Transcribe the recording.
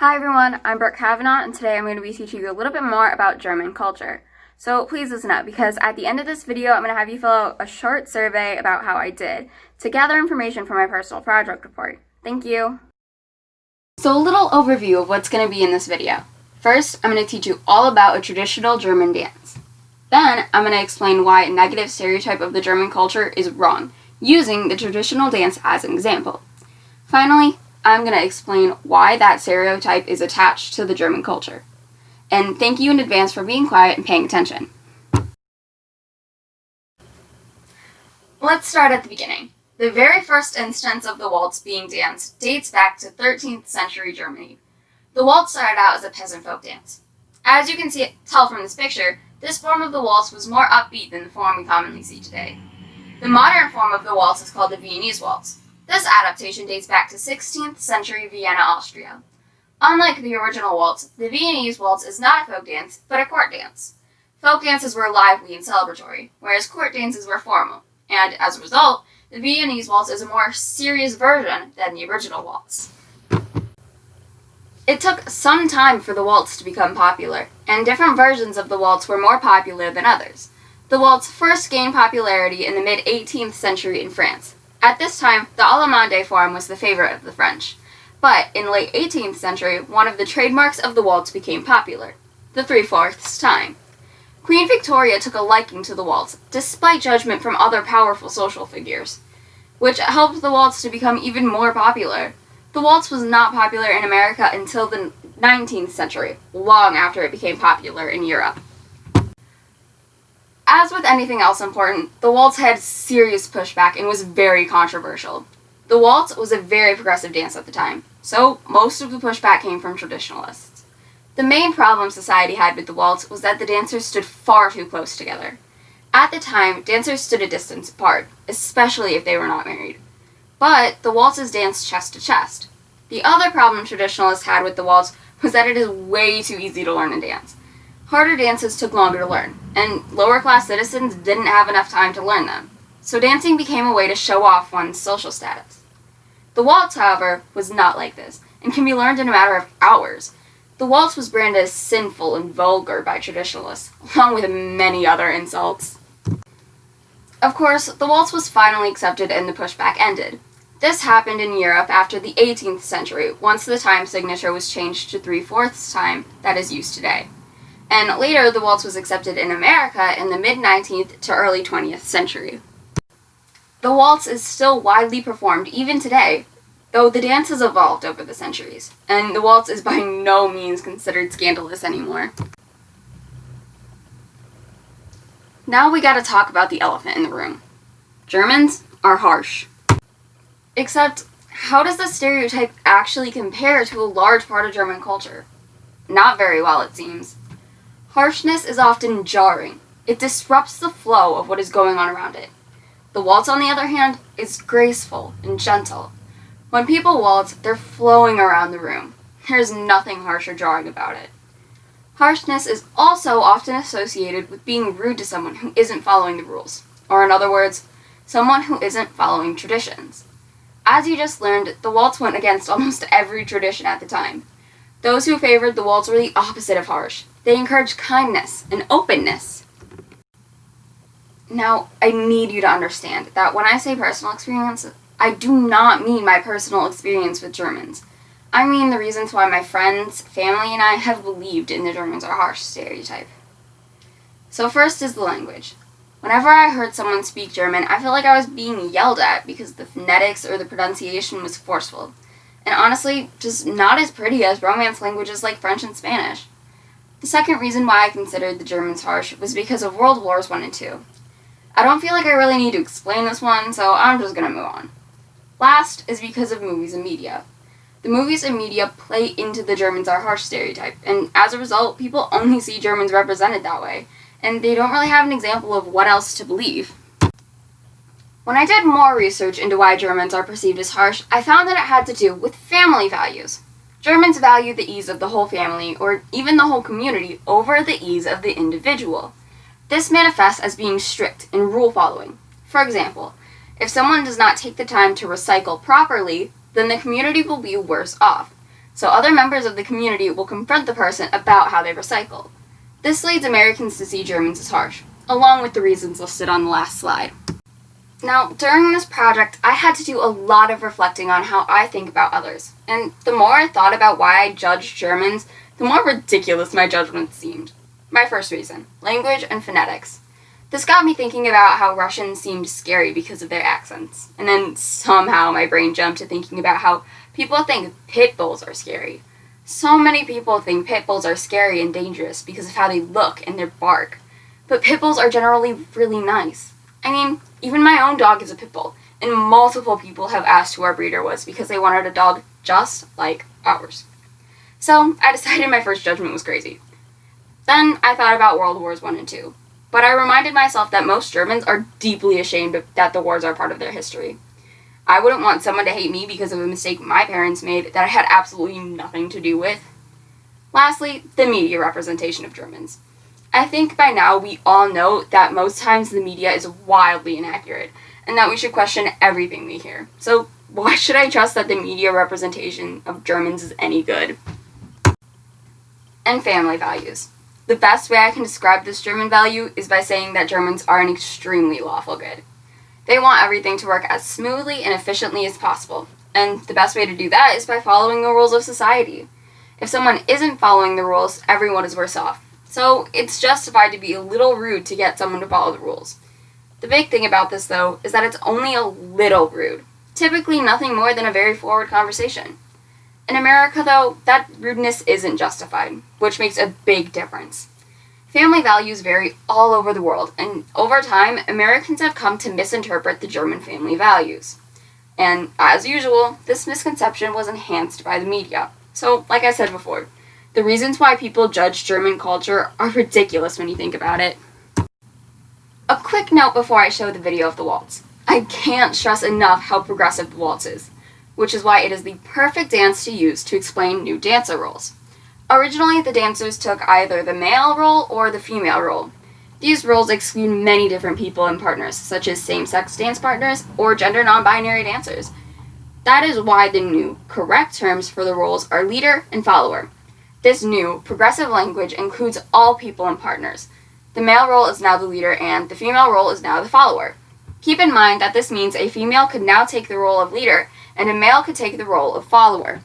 Hi everyone, I'm Brooke Kavanaugh, and today I'm going to be teaching you a little bit more about German culture. So please listen up, because at the end of this video, I'm going to have you fill out a short survey about how I did to gather information for my personal project report. Thank you! So a little overview of what's going to be in this video. First, I'm going to teach you all about a traditional German dance. Then, I'm going to explain why a negative stereotype of the German culture is wrong, using the traditional dance as an example. Finally, I'm going to explain why that stereotype is attached to the German culture. And thank you in advance for being quiet and paying attention. Let's start at the beginning. The very first instance of the waltz being danced dates back to 13th century Germany. The waltz started out as a peasant folk dance. As you can tell from this picture, this form of the waltz was more upbeat than the form we commonly see today. The modern form of the waltz is called the Viennese waltz. This adaptation dates back to 16th century Vienna, Austria. Unlike the original waltz, the Viennese waltz is not a folk dance, but a court dance. Folk dances were lively and celebratory, whereas court dances were formal, and as a result, the Viennese waltz is a more serious version than the original waltz. It took some time for the waltz to become popular, and different versions of the waltz were more popular than others. The waltz first gained popularity in the mid-18th century in France. At this time, the allemande form was the favorite of the French. But in the late 18th century, one of the trademarks of the waltz became popular, the 3/4 time. Queen Victoria took a liking to the waltz, despite judgment from other powerful social figures, which helped the waltz to become even more popular. The waltz was not popular in America until the 19th century, long after it became popular in Europe. As with anything else important, the waltz had serious pushback and was very controversial. The waltz was a very progressive dance at the time, so most of the pushback came from traditionalists. The main problem society had with the waltz was that the dancers stood far too close together. At the time, dancers stood a distance apart, especially if they were not married. But the waltz is danced chest to chest. The other problem traditionalists had with the waltz was that it is way too easy to learn and dance. Harder dances took longer to learn, and lower-class citizens didn't have enough time to learn them, so dancing became a way to show off one's social status. The waltz, however, was not like this, and can be learned in a matter of hours. The waltz was branded as sinful and vulgar by traditionalists, along with many other insults. Of course, the waltz was finally accepted and the pushback ended. This happened in Europe after the 18th century, once the time signature was changed to 3/4 time that is used today. And later, the waltz was accepted in America in the mid-19th to early 20th century. The waltz is still widely performed even today, though the dance has evolved over the centuries, and the waltz is by no means considered scandalous anymore. Now we gotta talk about the elephant in the room. Germans are harsh. Except, how does this stereotype actually compare to a large part of German culture? Not very well, it seems. Harshness is often jarring. It disrupts the flow of what is going on around it. The waltz, on the other hand, is graceful and gentle. When people waltz, they're flowing around the room. There's nothing harsh or jarring about it. Harshness is also often associated with being rude to someone who isn't following the rules, or in other words, someone who isn't following traditions. As you just learned, the waltz went against almost every tradition at the time. Those who favored the waltz were the opposite of harsh. They encouraged kindness and openness. Now, I need you to understand that when I say personal experience, I do not mean my personal experience with Germans. I mean the reasons why my friends, family, and I have believed in the Germans are harsh stereotype. So first is the language. Whenever I heard someone speak German, I felt like I was being yelled at because the phonetics or the pronunciation was forceful. And honestly, just not as pretty as Romance languages like French and Spanish. The second reason why I considered the Germans harsh was because of World Wars I and II. I don't feel like I really need to explain this one, so I'm just gonna move on. Last is because of movies and media. The movies and media play into the Germans are harsh stereotype, and as a result, people only see Germans represented that way, and they don't really have an example of what else to believe. When I did more research into why Germans are perceived as harsh, I found that it had to do with family values. Germans value the ease of the whole family, or even the whole community, over the ease of the individual. This manifests as being strict and rule-following. For example, if someone does not take the time to recycle properly, then the community will be worse off. so other members of the community will confront the person about how they recycle. This leads Americans to see Germans as harsh, along with the reasons listed on the last slide. Now, during this project, I had to do a lot of reflecting on how I think about others, and the more I thought about why I judged Germans, the more ridiculous my judgment seemed. My first reason: language and phonetics. This got me thinking about how Russians seemed scary because of their accents, and then somehow my brain jumped to thinking about how people think pit bulls are scary. So many people think pit bulls are scary and dangerous because of how they look and their bark, but pit bulls are generally really nice. I mean, even my own dog is a pit bull, and multiple people have asked who our breeder was because they wanted a dog just like ours. So I decided my first judgment was crazy. Then I thought about World Wars I and II, but I reminded myself that most Germans are deeply ashamed that the wars are part of their history. I wouldn't want someone to hate me because of a mistake my parents made that I had absolutely nothing to do with. Lastly, the media representation of Germans. I think by now we all know that most times the media is wildly inaccurate, and that we should question everything we hear. So why should I trust that the media representation of Germans is any good? And family values. The best way I can describe this German value is by saying that Germans are an extremely lawful good. They want everything to work as smoothly and efficiently as possible, and the best way to do that is by following the rules of society. If someone isn't following the rules, everyone is worse off. So it's justified to be a little rude to get someone to follow the rules. The big thing about this, though, is that it's only a little rude. Typically nothing more than a very forward conversation. In America, though, that rudeness isn't justified, which makes a big difference. Family values vary all over the world, and over time, Americans have come to misinterpret the German family values. And, as usual, this misconception was enhanced by the media. So, like I said before, the reasons why people judge German culture are ridiculous when you think about it. A quick note before I show the video of the waltz. I can't stress enough how progressive the waltz is, which is why it is the perfect dance to use to explain new dancer roles. Originally, the dancers took either the male role or the female role. These roles exclude many different people and partners, such as same-sex dance partners or gender non-binary dancers. That is why the new, correct terms for the roles are leader and follower. This new, progressive language includes all people and partners. The male role is now the leader and the female role is now the follower. Keep in mind that this means a female could now take the role of leader and a male could take the role of follower.